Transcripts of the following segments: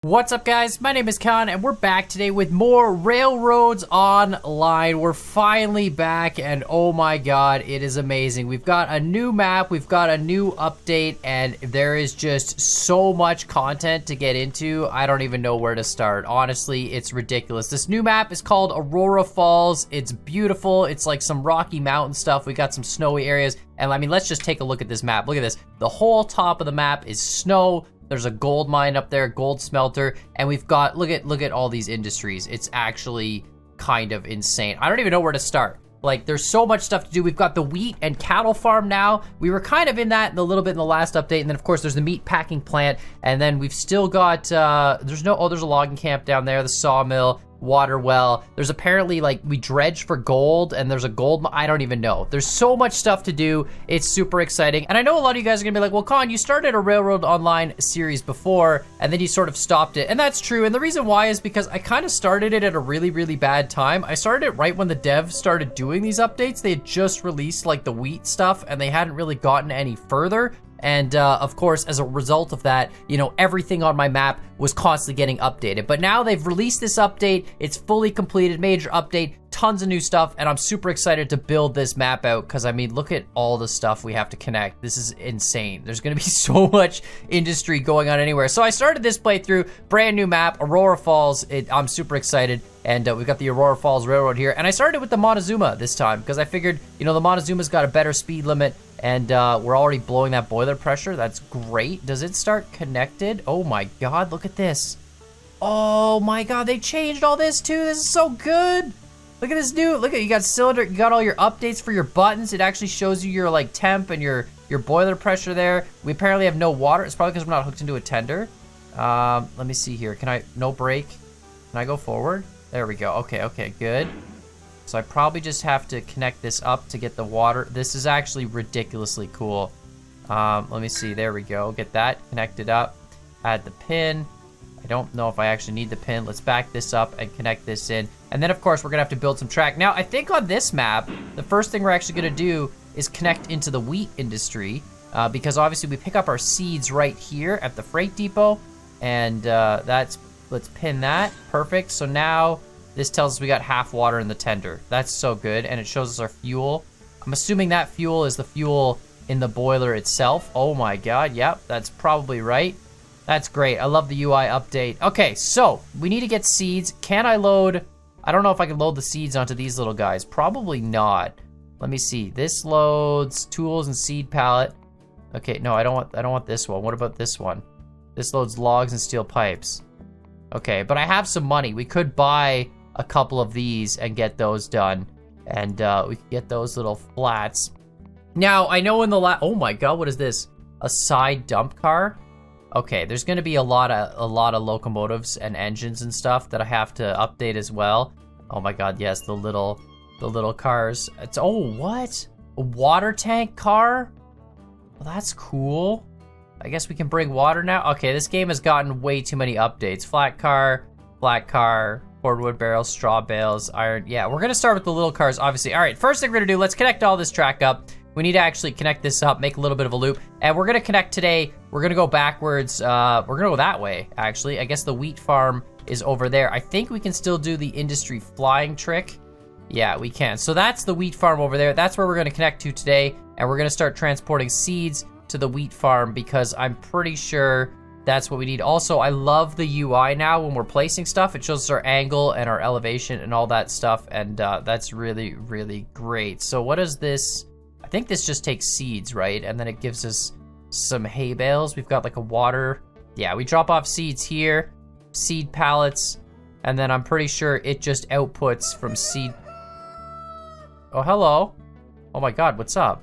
What's up, guys? My name is Khan and we're back today with more Railroads Online. We're finally back and oh my god, it is amazing. We've got a new map, we've got a new update, and there is just so much content to get into. I don't even know where to start. Honestly, it's ridiculous. This new map is called Aurora Falls. It's beautiful. It's like some Rocky Mountain stuff. We got some snowy areas. And I mean, let's just take a look at this map. Look at this. The whole top of the map is snow. There's a gold mine up there, gold smelter, and we've got, look at all these industries. It's actually kind of insane. I don't even know where to start. Like, there's so much stuff to do. We've got the wheat and cattle farm now. We were kind of in that a little bit in the last update, and then of course there's the meat packing plant, and then we've still got, there's a logging camp down there, the sawmill, water well. There's apparently, like, we dredge for gold, and there's a gold, I don't even know. There's so much stuff to do. It's super exciting. And I know a lot of you guys are gonna be like, well, Con, you started a Railroad Online series before, and then you sort of stopped it. And that's true. And the reason why is because I kind of started it at a really, really bad time. I started it right when the devs started doing these updates. They had just released, like, the wheat stuff, and they hadn't really gotten any further. And of course, as a result of that, you know, everything on my map was constantly getting updated. But now they've released this update. It's fully completed, major update, tons of new stuff, and I'm super excited to build this map out because, I mean, look at all the stuff we have to connect. This is insane. There's going to be so much industry going on anywhere. So I started this playthrough, brand new map, Aurora Falls. I'm super excited. And we've got the Aurora Falls Railroad here. And I started with the Montezuma this time because I figured, you know, the Montezuma's got a better speed limit. And we're already blowing that boiler pressure. That's great. Does it start connected? Oh my god, look at this. Oh my god, they changed all this too. This is so good. Look at this new, look at, you got cylinder, you got all your updates for your buttons. It actually shows you your, like, temp and your boiler pressure there. We apparently have no water. It's probably because we're not hooked into a tender. Let me see here. Can I, no brake? Can I go forward? There we go. Okay, good. So I probably just have to connect this up to get the water. This is actually ridiculously cool. Let me see. There we go. Get that connected up. Add the pin. I don't know if I actually need the pin. Let's back this up and connect this in. And then, of course, we're going to have to build some track. Now, I think on this map, the first thing we're actually going to do is connect into the wheat industry. Because obviously we pick up our seeds right here at the freight depot. And let's pin that. Perfect. So now this tells us we got half water in the tender. That's so good. And it shows us our fuel. I'm assuming that fuel is the fuel in the boiler itself. Oh my god. Yep, that's probably right. That's great. I love the UI update. Okay, so we need to get seeds. Can I load? I don't know if I can load the seeds onto these little guys. Probably not. Let me see. This loads tools and seed pallet. Okay, no, I don't want this one. What about this one? This loads logs and steel pipes. Okay, but I have some money. We could buy a couple of these and get those done. And we could get those little flats. Now, I know in the oh my god, what is this? A side dump car? Okay, there's gonna be a lot of locomotives and engines and stuff that I have to update as well. Oh my god, yes, the little cars. It's, oh, what? A water tank car? Well, that's cool. I guess we can bring water now. Okay, this game has gotten way too many updates. Flat car, cordwood barrels, straw bales, iron. Yeah, we're gonna start with the little cars, obviously. All right, first thing we're gonna do, let's connect all this track up. We need to actually connect this up, make a little bit of a loop. And we're gonna connect today. We're gonna go backwards. We're gonna go that way, actually. I guess the wheat farm is over there. I think we can still do the industry flying trick. Yeah, we can. So that's the wheat farm over there. That's where we're gonna connect to today. And we're gonna start transporting seeds to the wheat farm because I'm pretty sure that's what we need. Also, I love the UI now when we're placing stuff. It shows us our angle and our elevation and all that stuff. And that's really, really great. So what is this? I think this just takes seeds, right? And then it gives us some hay bales. We've got like a water. Yeah, we drop off seeds here, seed pallets, and then I'm pretty sure it just outputs from seed. Oh, hello. Oh my god, what's up?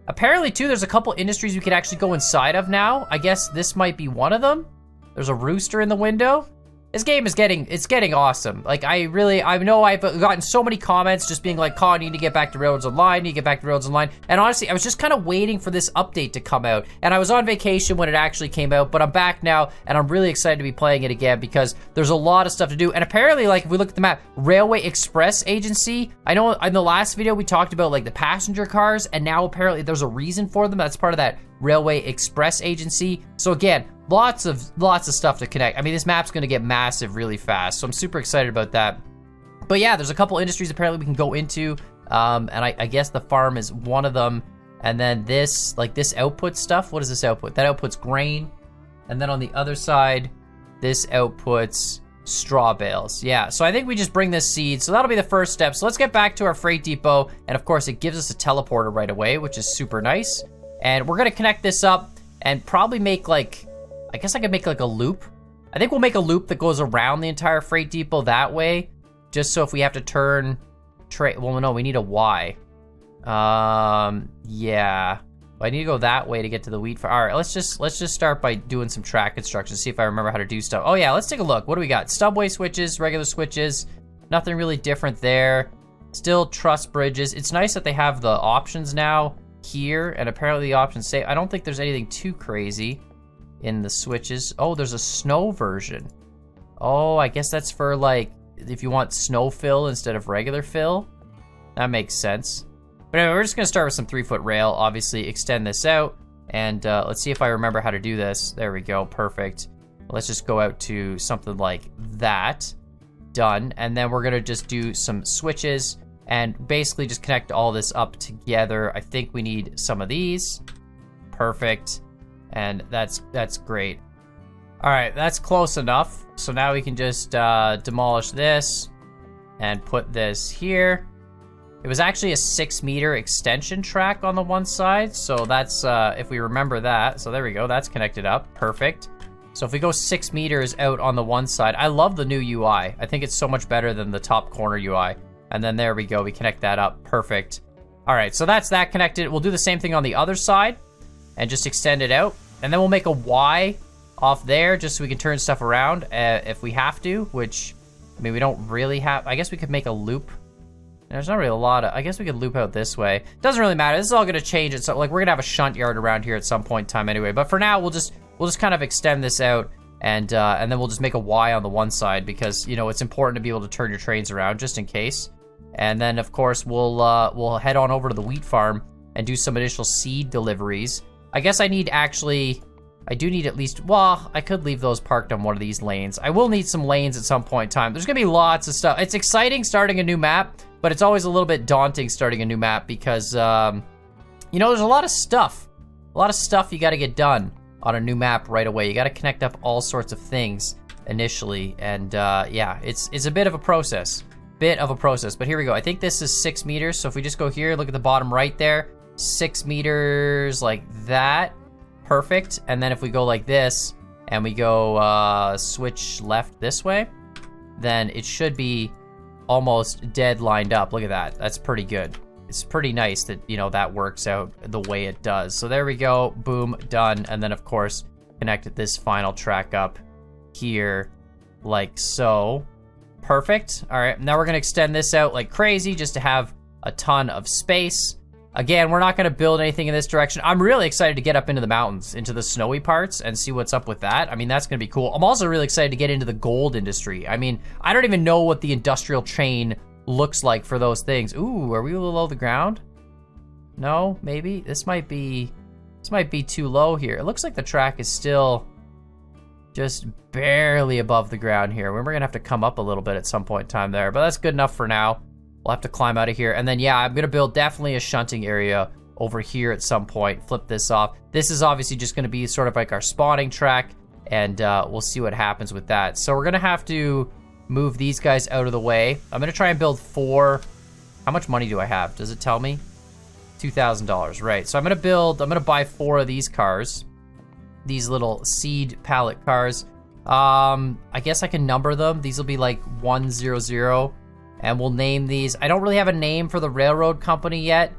Apparently, too, there's a couple industries we could actually go inside of now. I guess this might be one of them. There's a rooster in the window. This game is getting awesome. Like, I know I've gotten so many comments just being like, Colin, you need to get back to Railroads Online, And honestly, I was just kind of waiting for this update to come out. And I was on vacation when it actually came out, but I'm back now, and I'm really excited to be playing it again because there's a lot of stuff to do. And apparently, like, if we look at the map, Railway Express Agency, I know in the last video we talked about, like, the passenger cars, and now apparently there's a reason for them. That's part of that Railway Express Agency. So again, lots of stuff to connect. I mean, this map's gonna get massive really fast, so I'm super excited about that. But yeah, there's a couple industries apparently we can go into, and I guess the farm is one of them. And then this, like this output stuff, what is this output? That outputs grain. And then on the other side, this outputs straw bales. Yeah, so I think we just bring this seed. So that'll be the first step. So let's get back to our freight depot. And of course, it gives us a teleporter right away, which is super nice. And we're gonna connect this up and probably make like, I guess I could make like a loop. I think we'll make a loop that goes around the entire freight depot that way. Just so if we have to turn, well, no, we need a Y. Yeah. I need to go that way to get to the wheat farm. All right, let's just start by doing some track construction, see if I remember how to do stuff. Oh yeah, let's take a look. What do we got? Stubway switches, regular switches, nothing really different there. Still truss bridges. It's nice that they have the options now here, and apparently the options say, I don't think there's anything too crazy in the switches. Oh, there's a snow version. Oh, I guess that's for like, if you want snow fill instead of regular fill. That makes sense. But anyway, we're just gonna start with some 3-foot rail, obviously extend this out, and let's see if I remember how to do this. There we go, perfect. Let's just go out to something like that. Done, and then we're gonna just do some switches and basically just connect all this up together. I think we need some of these. Perfect, and that's great. All right, that's close enough. So now we can just demolish this and put this here. It was actually a 6-meter extension track on the one side, so that's, if we remember that. So there we go, that's connected up, perfect. So if we go 6 meters out on the one side, I love the new UI. I think it's so much better than the top corner UI. And then there we go, we connect that up, perfect. All right, so that's that connected. We'll do the same thing on the other side and just extend it out. And then we'll make a Y off there just so we can turn stuff around if we have to, which, I mean, we don't really have, I guess we could make a loop. There's not really a lot of, I guess we could loop out this way. Doesn't really matter, this is all gonna change it. So like, we're gonna have a shunt yard around here at some point in time anyway. But for now, we'll just kind of extend this out and then we'll just make a Y on the one side because, you know, it's important to be able to turn your trains around just in case. And then of course, we'll head on over to the wheat farm and do some additional seed deliveries. I guess I do need at least, well, I could leave those parked on one of these lanes. I will need some lanes at some point in time. There's gonna be lots of stuff. It's exciting starting a new map, but it's always a little bit daunting starting a new map because, you know, there's a lot of stuff. A lot of stuff you gotta get done on a new map right away. You gotta connect up all sorts of things initially, and yeah, it's a bit of a process. But here we go. I think this is 6 meters, so if we just go here, look at the bottom right there, 6 meters like that. Perfect. And then if we go like this and we go switch left this way, then it should be almost dead lined up. Look at that. That's pretty good. It's pretty nice that, you know, that works out the way it does. So there we go. Boom, done. And then of course, connect this final track up here like so. Perfect. All right, now we're gonna extend this out like crazy just to have a ton of space. Again, we're not gonna build anything in this direction. I'm really excited to get up into the mountains, into the snowy parts and see what's up with that. I mean, that's gonna be cool. I'm also really excited to get into the gold industry. I mean, I don't even know what the industrial chain looks like for those things. Ooh, are we below the ground? No, maybe? This might be too low here. It looks like the track is still just barely above the ground here. We're gonna have to come up a little bit at some point in time there, but that's good enough for now. We'll have to climb out of here. And then, yeah, I'm gonna build definitely a shunting area over here at some point. Flip this off. This is obviously just gonna be sort of like our spawning track, and we'll see what happens with that. So we're gonna have to move these guys out of the way. I'm gonna try and build 4. How much money do I have? Does it tell me? $2,000, right. So I'm gonna buy 4 of these cars. These little seed pallet cars. I guess I can number them. These will be like 100. And we'll name these. I don't really have a name for the railroad company yet.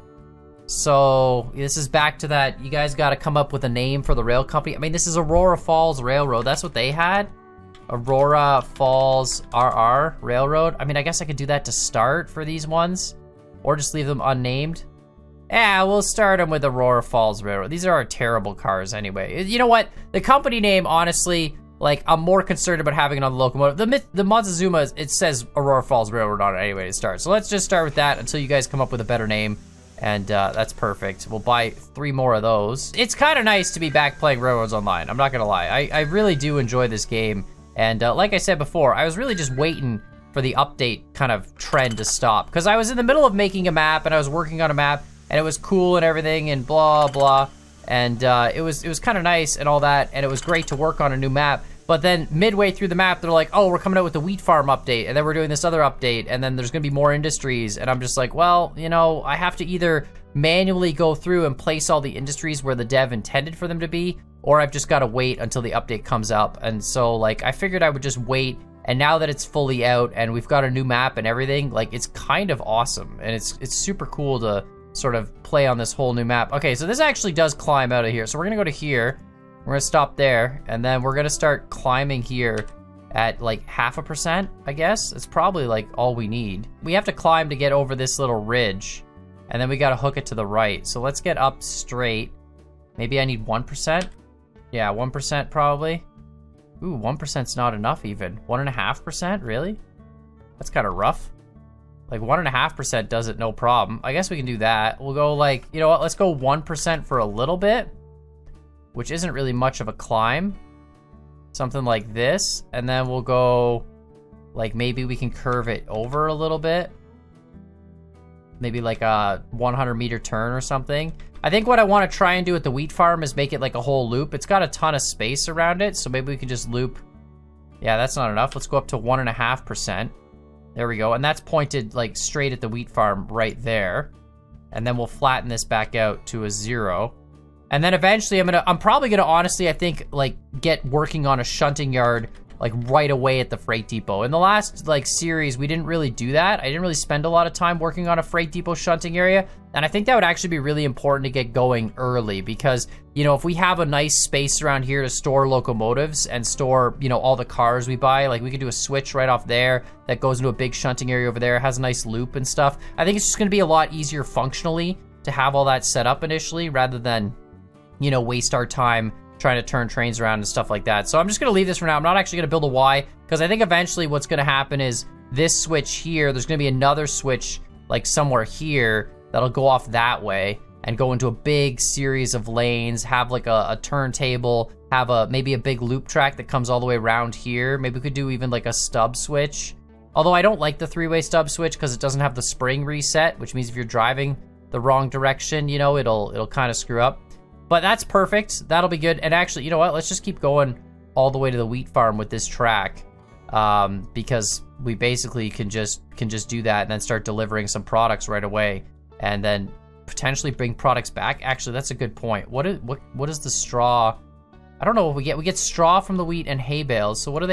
So this is back to that, you guys gotta come up with a name for the rail company. I mean, this is Aurora Falls Railroad. That's what they had. Aurora Falls RR Railroad. I mean, I guess I could do that to start for these ones. Or just leave them unnamed. Yeah, we'll start them with Aurora Falls Railroad. These are our terrible cars anyway. You know what? The company name, honestly, like, I'm more concerned about having it on the locomotive. The Montezuma, it says Aurora Falls Railroad on it anyway to start. So let's just start with that until you guys come up with a better name. And that's perfect. We'll buy 3 more of those. It's kind of nice to be back playing Railroads Online. I'm not gonna lie. I really do enjoy this game. And like I said before, I was really just waiting for the update kind of trend to stop. Because I was in the middle of making a map and I was working on a map and it was cool and everything and blah, blah. And it was kind of nice and all that. And it was great to work on a new map. But then midway through the map, they're like, oh, we're coming out with the wheat farm update. And then we're doing this other update. And then there's going to be more industries. And I'm just like, well, you know, I have to either manually go through and place all the industries where the dev intended for them to be, or I've just got to wait until the update comes up. And so, like, I figured I would just wait. And now that it's fully out and we've got a new map and everything, like, it's kind of awesome. And it's super cool to sort of play on this whole new map. Okay, so this actually does climb out of here. So we're going to go to here. We're gonna stop there, and then we're gonna start climbing here at like 0.5%, I guess. It's probably like all we need. We have to climb to get over this little ridge, and then we gotta hook it to the right. So let's get up straight. Maybe I need 1%? Yeah, 1% probably. Ooh, 1%'s not enough even. 1.5%, really? That's kind of rough. Like 1.5% does it no problem. I guess we can do that. We'll go like, you know what, let's go 1% for a little bit, which isn't really much of a climb. Something like this. And then we'll go, like, maybe we can curve it over a little bit. Maybe like a 100-meter turn or something. I think what I want to try and do at the wheat farm is make it like a whole loop. It's got a ton of space around it, so maybe we can just loop. Yeah, that's not enough. Let's go up to 1.5%. There we go. And that's pointed like straight at the wheat farm right there. And then we'll flatten this back out to a 0. And then eventually I'm probably gonna honestly, I think, like, get working on a shunting yard like right away at the freight depot. In the last like series, we didn't really do that. I didn't really spend a lot of time working on a freight depot shunting area. And I think that would actually be really important to get going early because, you know, if we have a nice space around here to store locomotives and store, you know, all the cars we buy, like we could do a switch right off there that goes into a big shunting area over there, has a nice loop and stuff. I think it's just gonna be a lot easier functionally to have all that set up initially rather than, you know, waste our time trying to turn trains around and stuff like that. So I'm just gonna leave this for now. I'm not actually gonna build a Y because I think eventually what's gonna happen is this switch here, there's gonna be another switch like somewhere here that'll go off that way and go into a big series of lanes, have like a turntable, have maybe a big loop track that comes all the way around here. Maybe we could do even like a stub switch. Although I don't like the 3-way stub switch because it doesn't have the spring reset, which means if you're driving the wrong direction, you know, it'll kind of screw up. But that's perfect. That'll be good. And actually, you know what? Let's just keep going all the way to the wheat farm with this track, because we basically can just do that and then start delivering some products right away, and then potentially bring products back. Actually, that's a good point. What is the straw? I don't know what we get. We get straw from the wheat and hay bales. So what do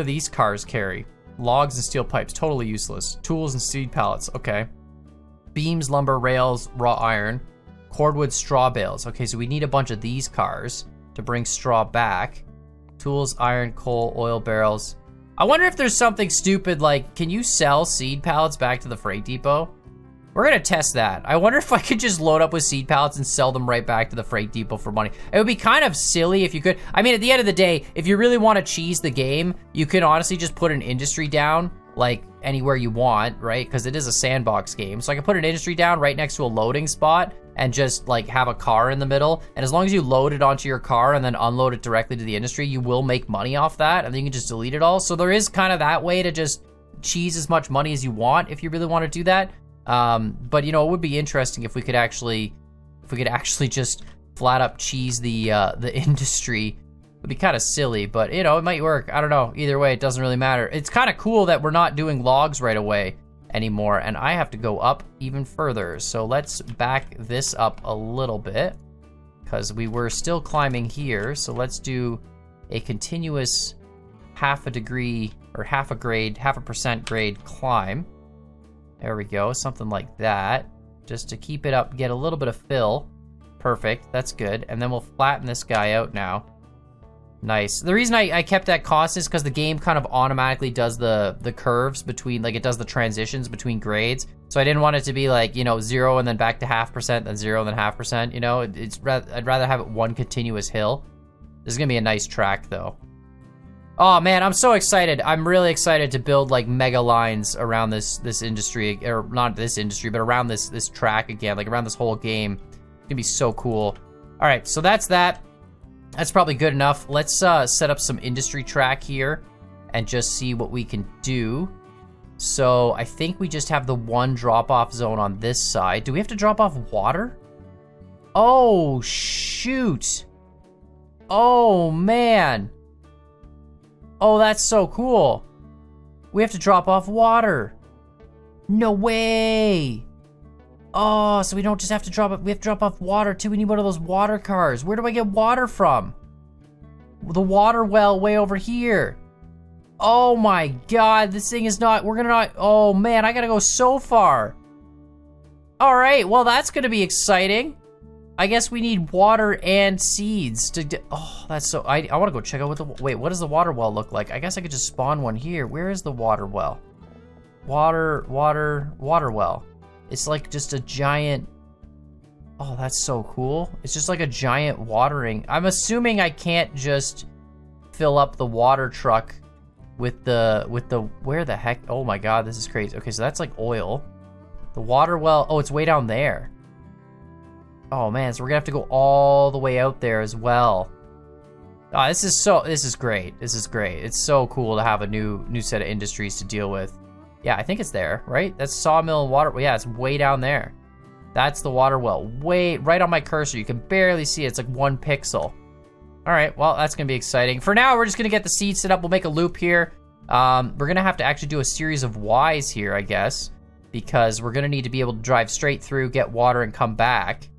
these cars carry? Logs and steel pipes. Totally useless. Tools and seed pallets. Okay. Beams, lumber, rails, raw iron. Cordwood, straw bales. Okay, so we need a bunch of these cars to bring straw back. Tools, iron, coal, oil barrels. I wonder if there's something stupid like, can you sell seed pallets back to the freight depot? We're gonna test that. I wonder if I could just load up with seed pallets and sell them right back to the freight depot for money. It would be kind of silly if you could. I mean, at the end of the day, if you really want to cheese the game, you can honestly just put an industry down, like anywhere you want, right? Because it is a sandbox game. So I can put an industry down right next to a loading spot and just like have a car in the middle. And as long as you load it onto your car and then unload it directly to the industry, you will make money off that. And then you can just delete it all. So there is kind of that way to just cheese as much money as you want if you really want to do that. But you know, it would be interesting if we could actually just flat up cheese the industry. It'd be kind of silly, but you know, it might work. I don't know. Either way, it doesn't really matter. It's kind of cool that we're not doing logs right away anymore, and I have to go up even further. So let's back this up a little bit because we were still climbing here. So let's do a continuous 0.5 degree or 0.5% grade climb. There we go, something like that. Just to keep it up, get a little bit of fill. Perfect, that's good. And then we'll flatten this guy out now. Nice. The reason I kept that constant is because the game kind of automatically does the curves between, like it does the transitions between grades. So I didn't want it to be like, you know, 0 and then back to 0.5%, then 0 and then 0.5%, you know? I'd rather have it one continuous hill. This is gonna be a nice track though. Oh man, I'm so excited. I'm really excited to build like mega lines around this industry, or not this industry, but around this track again, like around this whole game. It's gonna be so cool. All right, so that's that. That's probably good enough. Let's set up some industry track here and just see what we can do. So I think we just have the one drop-off zone on this side. Do we have to drop off water? Oh, shoot. Oh, man. Oh, that's so cool. We have to drop off water. No way. Oh, so we don't just have to drop it. We have to drop off water, too. We need one of those water cars. Where do I get water from? The water well way over here. Oh, my God. This thing is not... We're going to not... Oh, man. I got to go so far. All right. Well, that's going to be exciting. I guess we need water and seeds to... Oh, that's so... I want to go check out what the... Wait, what does the water well look like? I guess I could just spawn one here. Where is the water well? Water well. It's like just a giant... Oh, that's so cool. It's just like a giant watering. I'm assuming I can't just fill up the water truck with the... Where the heck? Oh my God, this is crazy. Okay, so that's like oil. The water well... Oh, it's way down there. Oh man, so we're gonna have to go all the way out there as well. Oh, this is great. This is great. It's so cool to have a new set of industries to deal with. Yeah, I think it's there, right? That's sawmill and water. Yeah, it's way down there. That's the water well. Way right on my cursor. You can barely see it. It's like 1 pixel. All right, well, that's gonna be exciting. For now, we're just gonna get the seed set up. We'll make a loop here. We're gonna have to actually do a series of Ys here, I guess, because we're gonna need to be able to drive straight through, get water, and come back.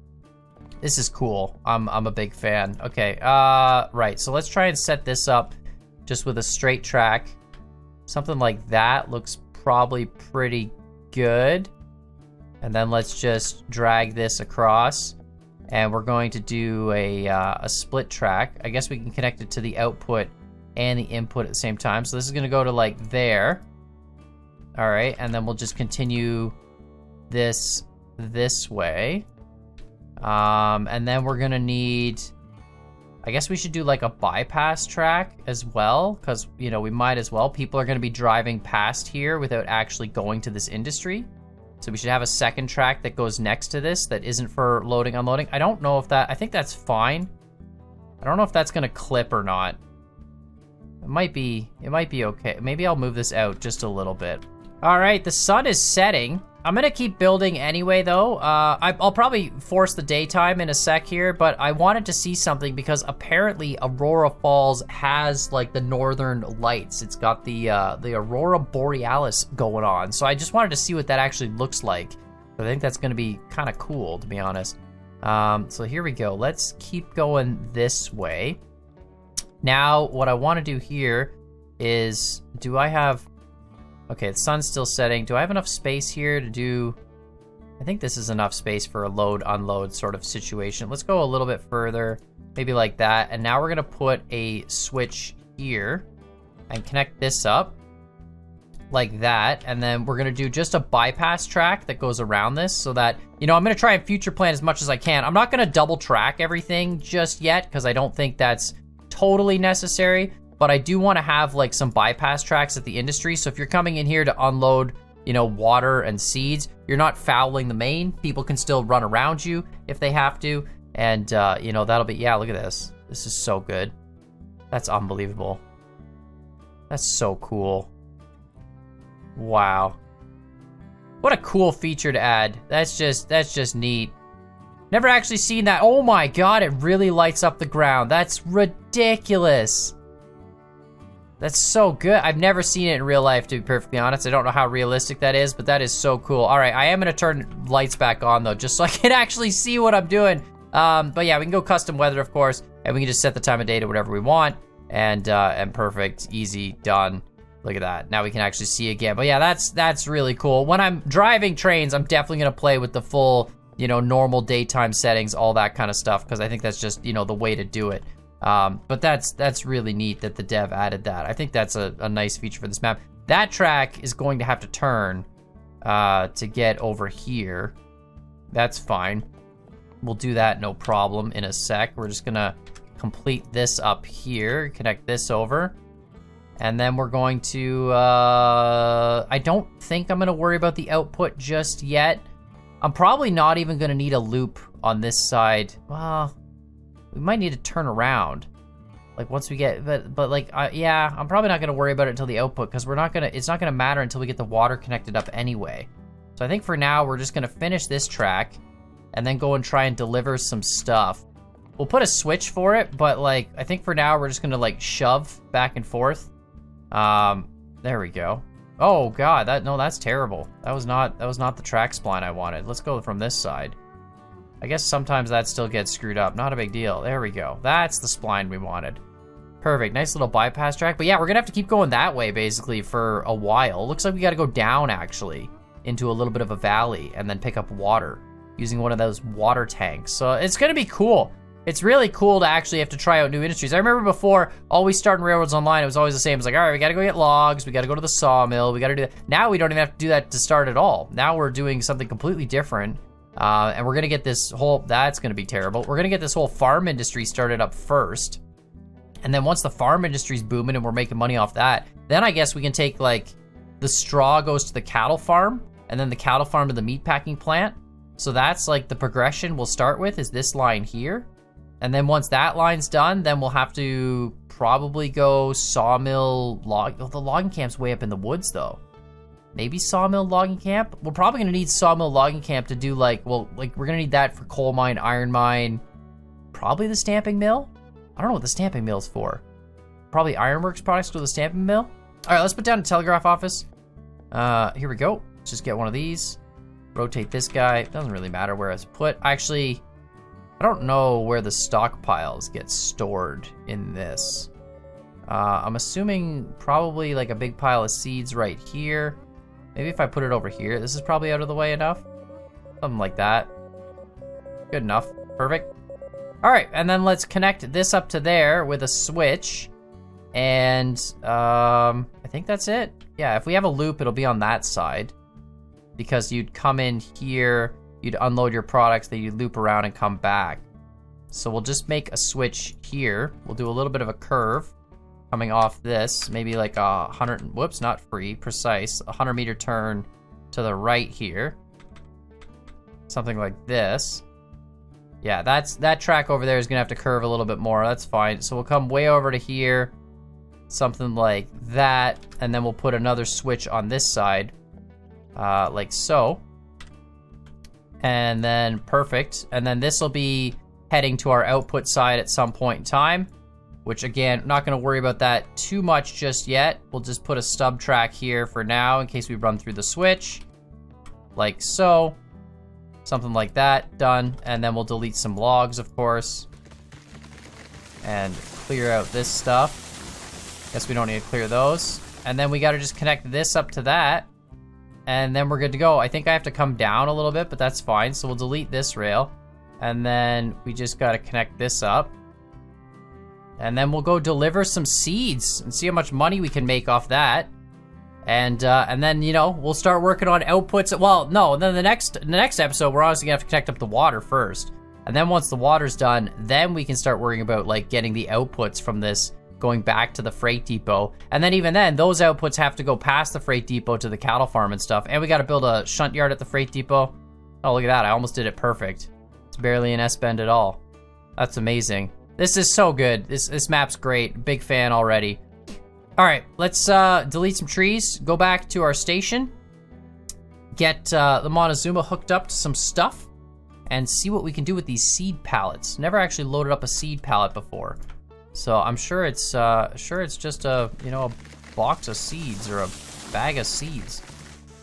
This is cool. I'm a big fan. Okay, right, so let's try and set this up just with a straight track. Something like that looks probably pretty good. And then let's just drag this across. And we're going to do a split track. I guess we can connect it to the output and the input at the same time. So this is gonna go to like there. All right, and then we'll just continue this way. And then we're gonna need, I guess we should do like a bypass track as well, because, you know, we might as well. People are gonna be driving past here without actually going to this industry. So we should have a second track that goes next to this that isn't for loading, unloading. I don't know if that, I think that's fine. I don't know if that's gonna clip or not. It might be okay. Maybe I'll move this out just a little bit. All right, the sun is setting. I'm gonna keep building anyway, though. I'll probably force the daytime in a sec here, but I wanted to see something because apparently Aurora Falls has like the northern lights. It's got the Aurora Borealis going on, so I just wanted to see what that actually looks like. I think that's gonna be kind of cool, to be honest. So here we go. Let's keep going this way. Now, what I want to do here is, do I have... Okay, the sun's still setting. Do I have enough space here to do... I think this is enough space for a load, unload sort of situation. Let's go a little bit further, maybe like that. And now we're gonna put a switch here and connect this up like that. And then we're gonna do just a bypass track that goes around this so that, you know, I'm gonna try and future plan as much as I can. I'm not gonna double track everything just yet because I don't think that's totally necessary. But I do want to have like some bypass tracks at the industry. So if you're coming in here to unload, you know, water and seeds, you're not fouling the main. People can still run around you if they have to. And, you know, that'll be, yeah, look at this. This is so good. That's unbelievable. That's so cool. Wow. What a cool feature to add. That's just neat. Never actually seen that. Oh my God, it really lights up the ground. That's ridiculous. That's so good. I've never seen it in real life, to be perfectly honest. I don't know how realistic that is, but that is so cool. All right, I am gonna turn lights back on though, just so I can actually see what I'm doing. But yeah, we can go custom weather, of course, and we can just set the time of day to whatever we want, and perfect, easy, done. Look at that. Now we can actually see again. But yeah, that's really cool. When I'm driving trains, I'm definitely gonna play with the full, you know, normal daytime settings, all that kind of stuff, because I think that's just, you know, the way to do it. But that's really neat that the dev added that. I think that's a nice feature for this map. That track is going to have to turn to get over here. That's fine. We'll do that, no problem, in a sec. We're just gonna complete this up here, connect this over. And then we're going to, I don't think I'm gonna worry about the output just yet. I'm probably not even gonna need a loop on this side. Well, we might need to turn around. Like once we get, but like, yeah, I'm probably not gonna worry about it until the output because it's not gonna matter until we get the water connected up anyway. So I think for now, we're just gonna finish this track and then go and try and deliver some stuff. We'll put a switch for it, but like, I think for now, we're just gonna like shove back and forth. There we go. Oh God, that's terrible. That was not the track spline I wanted. Let's go from this side. I guess sometimes that still gets screwed up. Not a big deal. There we go. That's the spline we wanted. Perfect, nice little bypass track. But yeah, we're gonna have to keep going that way basically for a while. Looks like we gotta go down actually into a little bit of a valley and then pick up water using one of those water tanks. So it's gonna be cool. It's really cool to actually have to try out new industries. I remember before, always starting Railroads Online, it was always the same. It's like, all right, we gotta go get logs, we gotta go to the sawmill, we gotta do that. Now we don't even have to do that to start at all. Now we're doing something completely different. And we're gonna get this whole, that's gonna be terrible. We're gonna get this whole farm industry started up first. And then once the farm industry's booming and we're making money off that, then I guess we can take like, the straw goes to the cattle farm, and then the cattle farm to the meatpacking plant. So that's like the progression we'll start with is this line here. And then once that line's done, then we'll have to probably go sawmill log. Oh, the logging camp's way up in the woods though. Maybe sawmill logging camp? We're probably gonna need sawmill logging camp to do like, well, like we're gonna need that for coal mine, iron mine, probably the stamping mill. I don't know what the stamping mill's for. Probably ironworks products go to the stamping mill. All right, let's put down a telegraph office. Here we go. Let's just get one of these. Rotate this guy. Doesn't really matter where it's put. Actually, I don't know where the stockpiles get stored in this. I'm assuming probably like a big pile of seeds right here. Maybe if I put it over here, this is probably out of the way enough. Something like that. Good enough. Perfect. All right, and then let's connect this up to there with a switch. And I think that's it. Yeah, if we have a loop, it'll be on that side. Because you'd come in here, you'd unload your products, then you'd loop around and come back. So we'll just make a switch here. We'll do a little bit of a curve coming off this, maybe like 100, whoops, not free, precise, 100 meter turn to the right here. Something like this. Yeah, that track over there is gonna have to curve a little bit more, that's fine. So we'll come way over to here, something like that, and then we'll put another switch on this side, like so. And then perfect. And then this will be heading to our output side at some point in time, which again, not gonna worry about that too much just yet. We'll just put a stub track here for now in case we run through the switch, like so. Something like that, done. And then we'll delete some logs, of course, and clear out this stuff. Guess we don't need to clear those. And then we gotta just connect this up to that, and then we're good to go. I think I have to come down a little bit, but that's fine. So we'll delete this rail, and then we just gotta connect this up. And then we'll go deliver some seeds and see how much money we can make off that. And then, you know, we'll start working on outputs. Well, no, then the next episode, we're obviously gonna have to connect up the water first. And then once the water's done, then we can start worrying about like getting the outputs from this going back to the freight depot. And then even then, those outputs have to go past the freight depot to the cattle farm and stuff. And we gotta build a shunt yard at the freight depot. Oh, look at that, I almost did it perfect. It's barely an S-bend at all. That's amazing. This is so good. This map's great, big fan already. All right, let's delete some trees, go back to our station, get the Montezuma hooked up to some stuff, and see what we can do with these seed pallets. Never actually loaded up a seed pallet before, so I'm sure it's just a, you know, a box of seeds or a bag of seeds.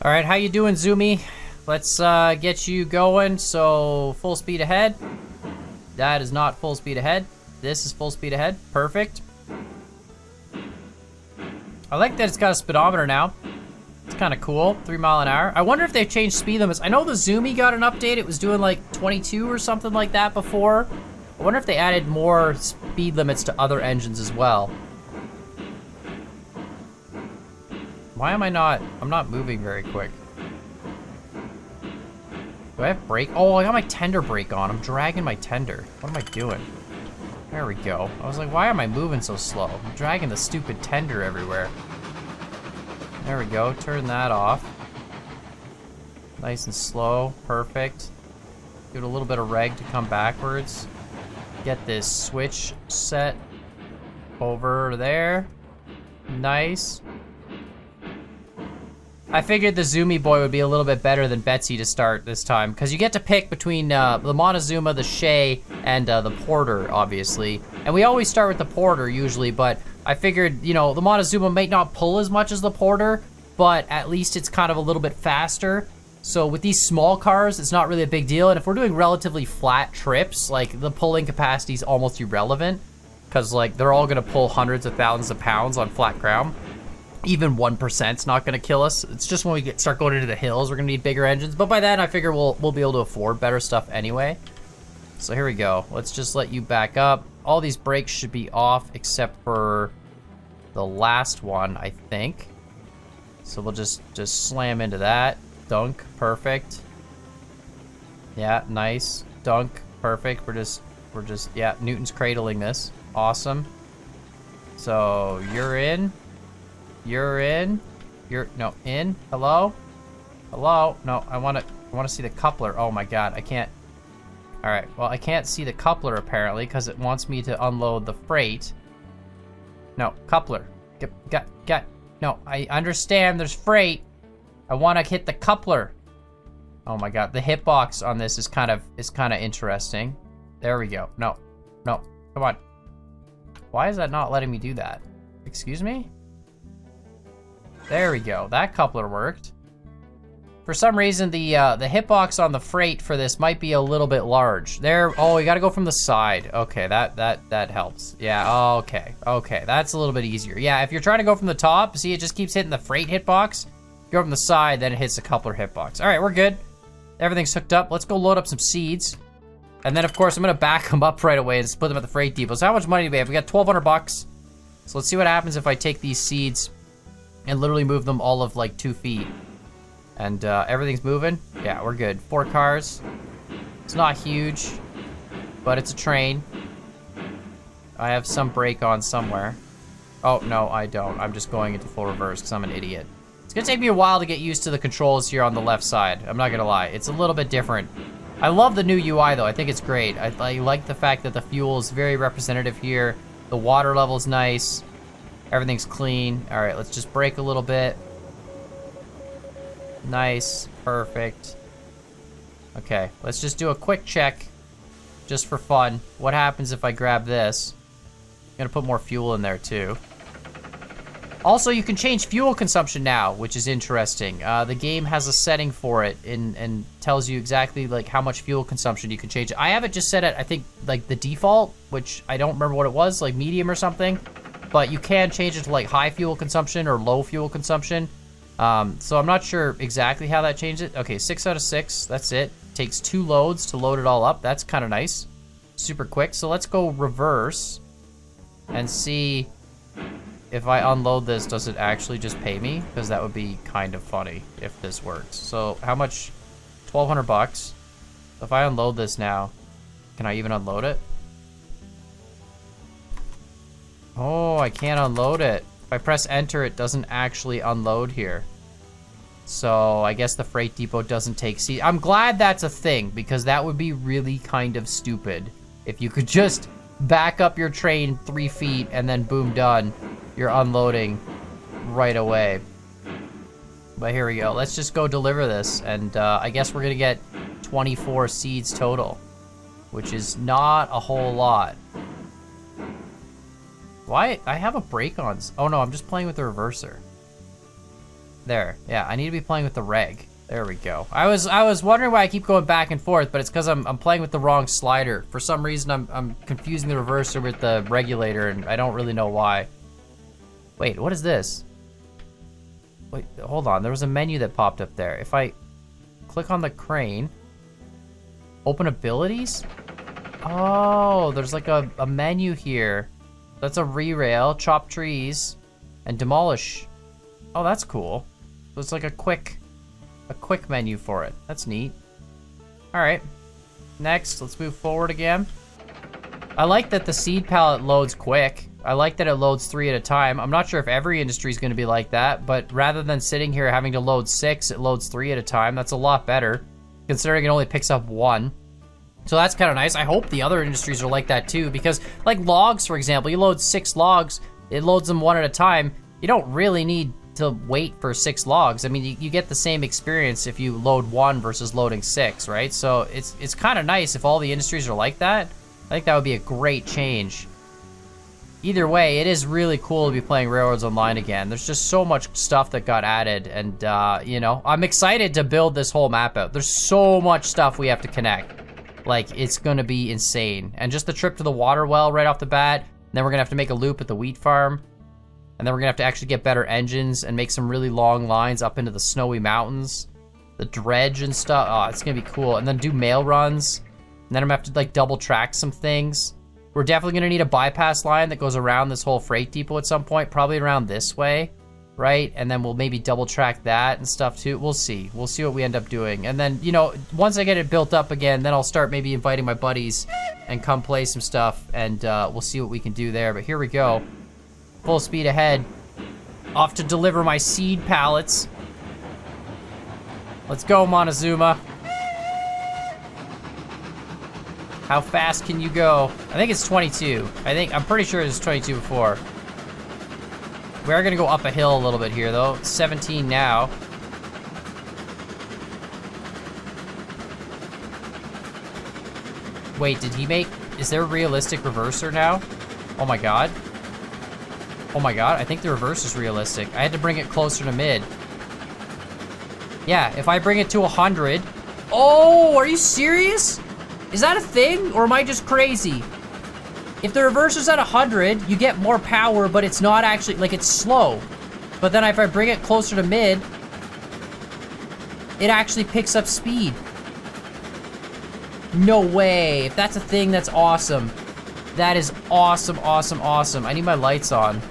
All right, how you doing, Zoomy? Let's get you going. So full speed ahead. That is not full speed ahead. This is full speed ahead. Perfect. I like that it's got a speedometer now. It's kind of cool, 3 mile an hour. I wonder if they've changed speed limits. I know the Zoomy got an update. It was doing like 22 or something like that before. I wonder if they added more speed limits to other engines as well. Why am I'm not moving very quick. Do I have brake? Oh, I got my tender brake on. I'm dragging my tender. What am I doing? There we go. I was like, why am I moving so slow? I'm dragging the stupid tender everywhere. There we go. Turn that off. Nice and slow. Perfect. Give it a little bit of reg to come backwards. Get this switch set over there. Nice. I figured the Zoomy boy would be a little bit better than Betsy to start this time, because you get to pick between the Montezuma, the Shea, and the Porter, obviously. And we always start with the Porter, usually, but I figured, you know, the Montezuma might not pull as much as the Porter, but at least it's kind of a little bit faster. So with these small cars, it's not really a big deal, and if we're doing relatively flat trips, like, the pulling capacity is almost irrelevant, because, like, they're all going to pull hundreds of thousands of pounds on flat ground. Even 1%'s not gonna kill us. It's just when we start going into the hills, we're gonna need bigger engines. But by then, I figure we'll be able to afford better stuff anyway. So here we go. Let's just let you back up. All these brakes should be off except for the last one, I think. So we'll just slam into that. Dunk, perfect. Yeah, nice. Dunk, perfect. We're just, yeah, Newton's cradling this. Awesome. So you're in. You're in. No, in. Hello? Hello? No, I want to see the coupler. Oh my god, I can't. All right, well, I can't see the coupler apparently because it wants me to unload the freight. No, coupler. Get. No, I understand there's freight. I want to hit the coupler. Oh my god, the hitbox on this is kind of interesting. There we go. No, come on. Why is that not letting me do that? Excuse me? There we go. That coupler worked. For some reason, the hitbox on the freight for this might be a little bit large. There. Oh, you got to go from the side. Okay, that helps. Yeah. Okay. That's a little bit easier. Yeah. If you're trying to go from the top, see, it just keeps hitting the freight hitbox. Go from the side, then it hits the coupler hitbox. All right, we're good. Everything's hooked up. Let's go load up some seeds, and then of course I'm gonna back them up right away and split them at the freight depot. So how much money do we have? We got 1,200 bucks. So let's see what happens if I take these seeds and literally move them all of like 2 feet. And everything's moving. Yeah, we're good. 4 cars. It's not huge, but it's a train. I have some brake on somewhere. Oh, no, I don't. I'm just going into full reverse because I'm an idiot. It's gonna take me a while to get used to the controls here on the left side. I'm not gonna lie. It's a little bit different. I love the new UI though. I think it's great. I like the fact that the fuel is very representative here. The water level's nice. Everything's clean. All right, let's just brake a little bit. Nice, perfect. Okay, let's just do a quick check, just for fun. What happens if I grab this? I'm gonna put more fuel in there too. Also, you can change fuel consumption now, which is interesting. The game has a setting for it and tells you exactly like how much fuel consumption you can change. I have it just set at, I think, like the default, which I don't remember what it was, like medium or something. But you can change it to like high fuel consumption or low fuel consumption. So I'm not sure exactly how that changed it. Okay, 6 out of 6, that's it. Takes 2 loads to load it all up. That's kind of nice. Super quick. So let's go reverse and see if I unload this, does it actually just pay me? Because that would be kind of funny if this works. So how much? 1,200 bucks. If I unload this now, can I even unload it? Oh, I can't unload it. If I press enter, it doesn't actually unload here. So I guess the freight depot doesn't take seat. I'm glad that's a thing, because that would be really kind of stupid. If you could just back up your train 3 feet and then boom, done. You're unloading right away. But here we go. Let's just go deliver this. And I guess we're gonna get 24 seeds total, which is not a whole lot. Why? I have a brake on. Oh no, I'm just playing with the reverser. There. Yeah, I need to be playing with the reg. There we go. I was wondering why I keep going back and forth, but it's because I'm playing with the wrong slider. For some reason, I'm confusing the reverser with the regulator, and I don't really know why. Wait, what is this? Wait, hold on. There was a menu that popped up there. If I click on the crane, open abilities? Oh, there's like a menu here. That's a re-rail, chop trees, and demolish. Oh, that's cool. So it's like a quick menu for it. That's neat. All right. Next, let's move forward again. I like that the seed pallet loads quick. I like that it loads 3 at a time. I'm not sure if every industry is going to be like that, but rather than sitting here having to load 6, it loads 3 at a time. That's a lot better, considering it only picks up 1. So that's kind of nice. I hope the other industries are like that too, because like logs, for example, you load 6 logs, it loads them 1 at a time. You don't really need to wait for 6 logs. I mean, you get the same experience if you load 1 versus loading 6, right? So it's kind of nice if all the industries are like that. I think that would be a great change. Either way, it is really cool to be playing Railroads Online again. There's just so much stuff that got added, and you know, I'm excited to build this whole map out. There's so much stuff we have to connect. Like, it's gonna be insane. And just the trip to the water well right off the bat, and then we're gonna have to make a loop at the wheat farm, and then we're gonna have to actually get better engines and make some really long lines up into the snowy mountains, the dredge and stuff. Oh, it's gonna be cool. And then do mail runs, and then I'm gonna have to like double track some things. We're definitely gonna need a bypass line that goes around this whole freight depot at some point, probably around this way, right? And then we'll maybe double track that and stuff too. We'll see. We'll see what we end up doing. And then, you know, once I get it built up again, then I'll start maybe inviting my buddies and come play some stuff, and we'll see what we can do there. But here we go. Full speed ahead. Off to deliver my seed pallets. Let's go, Montezuma. How fast can you go? I think it's 22. I'm pretty sure it's 22 before. We are gonna go up a hill a little bit here though. It's 17 now. Wait, is there a realistic reverser now? Oh my god. Oh my god, I think the reverse is realistic. I had to bring it closer to mid. Yeah, if I bring it to 100. Oh, are you serious? Is that a thing, or am I just crazy? If the reverser's at 100, you get more power, but it's not actually, like, it's slow. But then if I bring it closer to mid, it actually picks up speed. No way. If that's a thing, that's awesome. That is awesome, awesome, awesome. I need my lights on.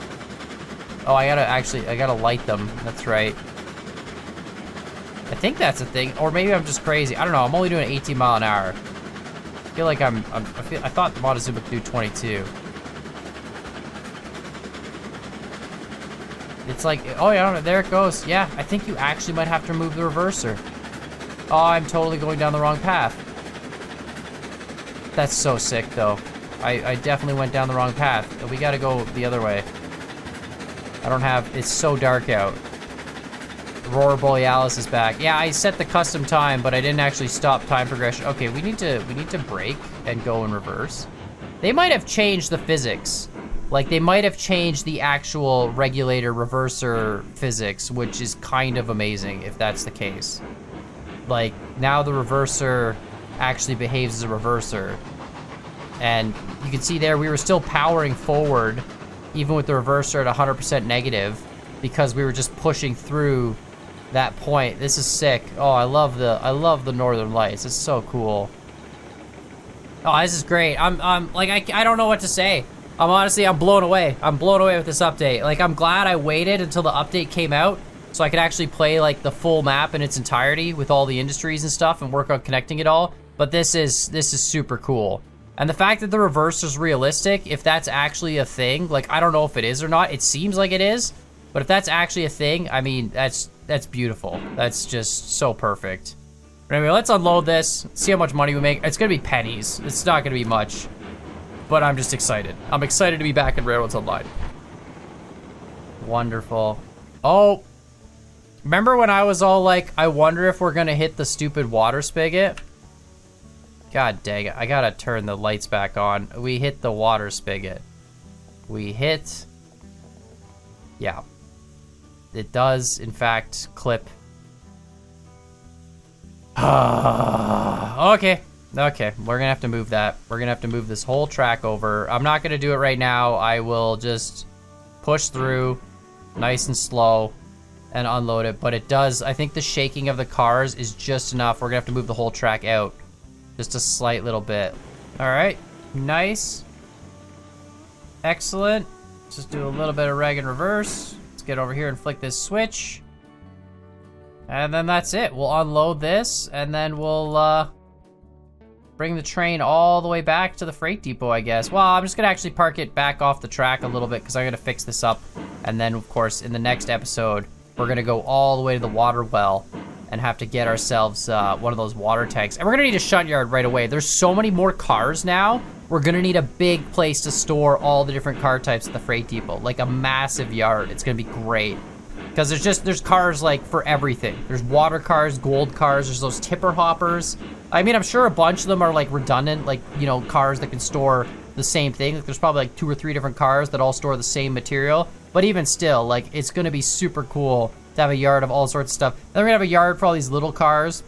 Oh, I gotta light them. That's right. I think that's a thing, or maybe I'm just crazy. I don't know, I'm only doing 18 mile an hour. I feel like I thought the Montezuma could do 22. It's like, oh yeah, there it goes. Yeah, I think you actually might have to remove the reverser. Oh, I'm totally going down the wrong path. That's so sick though. I definitely went down the wrong path. We gotta go the other way. It's so dark out. Aurora Borealis is back. Yeah, I set the custom time, but I didn't actually stop time progression. Okay, we need to brake and go in reverse. They might have changed the physics. Like, they might have changed the actual regulator reverser physics, which is kind of amazing if that's the case. Like, now the reverser actually behaves as a reverser. And you can see there, we were still powering forward, even with the reverser at 100% negative, because we were just pushing through that point. This is sick. Oh, I love the Northern Lights. It's so cool. Oh, this is great. I'm like, I don't know what to say. I'm blown away. I'm blown away with this update. Like, I'm glad I waited until the update came out so I could actually play like the full map in its entirety with all the industries and stuff and work on connecting it all. But this is super cool. And the fact that the reverse is realistic, if that's actually a thing, like, I don't know if it is or not. It seems like it is. But if that's actually a thing, I mean, that's beautiful. That's just so perfect. But anyway, let's unload this, see how much money we make. It's gonna be pennies. It's not gonna be much. But I'm just excited. I'm excited to be back in Railroads Online. Wonderful. Oh, remember when I was all like, I wonder if we're gonna hit the stupid water spigot? God dang it, I gotta turn the lights back on. We hit the water spigot. Yeah. It does, in fact, clip. Okay, we're gonna have to move that. We're gonna have to move this whole track over. I'm not gonna do it right now. I will just push through nice and slow and unload it. But it does, I think the shaking of the cars is just enough. We're gonna have to move the whole track out. Just a slight little bit. All right, nice. Excellent. Just do a little bit of reg and reverse. Let's get over here and flick this switch. And then that's it. We'll unload this, and then we'll bring the train all the way back to the freight depot, I guess. Well, I'm just gonna actually park it back off the track a little bit because I'm gonna fix this up. And then, of course, in the next episode, we're gonna go all the way to the water well and have to get ourselves one of those water tanks. And we're gonna need a shunt yard right away. There's so many more cars now. We're gonna need a big place to store all the different car types at the freight depot, like a massive yard. It's gonna be great. Because there's cars like for everything. There's water cars, gold cars, there's those tipper hoppers. I mean, I'm sure a bunch of them are like redundant, like, you know, cars that can store the same thing. Like, there's probably like 2 or 3 different cars that all store the same material. But even still, like, it's gonna be super cool to have a yard of all sorts of stuff. Then we're gonna have a yard for all these little cars.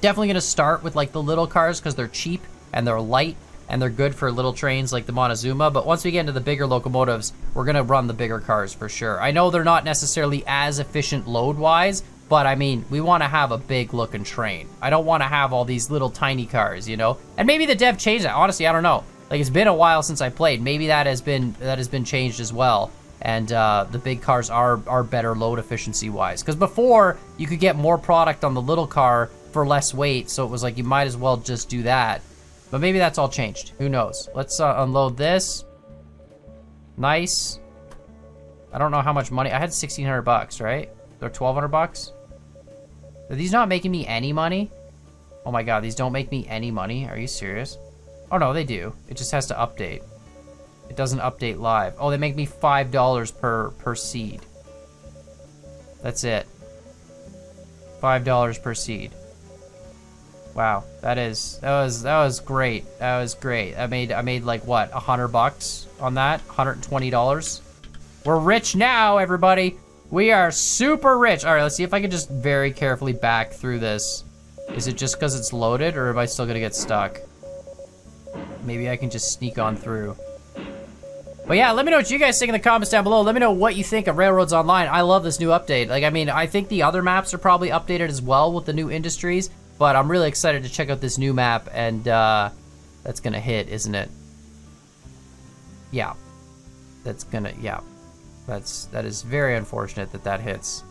Definitely gonna start with like the little cars because they're cheap and they're light and they're good for little trains like the Montezuma. But once we get into the bigger locomotives, we're gonna run the bigger cars for sure. I know they're not necessarily as efficient load-wise, but I mean, we wanna have a big looking train. I don't wanna have all these little tiny cars, you know? And maybe the dev changed that, honestly, I don't know. Like, it's been a while since I played. Maybe that has been changed as well. And the big cars are better load efficiency wise. Because before, you could get more product on the little car for less weight, so it was like you might as well just do that. But maybe that's all changed. Who knows? Let's unload this. Nice. I don't know how much money. I had 1,600 bucks, right? They're 1,200 bucks. Are these not making me any money? Oh my god, these don't make me any money. Are you serious? Oh no, they do. It just has to update. It doesn't update live. Oh, they make me $5 per seed. That's it. $5 per seed. Wow, that was great. That was great. I made like what, 100 bucks on that? $120. We're rich now, everybody. We are super rich. All right, let's see if I can just very carefully back through this. Is it just because it's loaded, or am I still gonna get stuck? Maybe I can just sneak on through. But yeah, let me know what you guys think in the comments down below. Let me know what you think of Railroads Online. I love this new update. Like, I mean, I think the other maps are probably updated as well with the new industries, but I'm really excited to check out this new map, and that's gonna hit, isn't it? Yeah. That is very unfortunate that hits.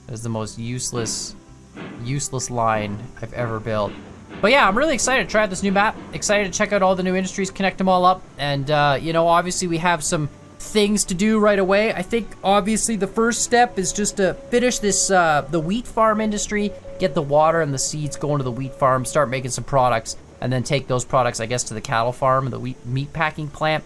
That is the most useless line I've ever built. But yeah, I'm really excited to try out this new map. Excited to check out all the new industries, connect them all up. And, you know, obviously we have some things to do right away. I think, obviously, the first step is just to finish this, the wheat farm industry, get the water and the seeds going to the wheat farm, start making some products, and then take those products, I guess, to the cattle farm and the meat packing plant.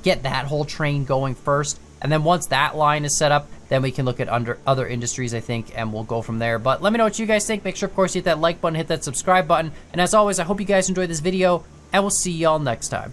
Get that whole train going first. And then once that line is set up, then we can look at other industries, I think, and we'll go from there. But let me know what you guys think. Make sure, of course, you hit that like button, hit that subscribe button. And as always, I hope you guys enjoyed this video, and we'll see y'all next time.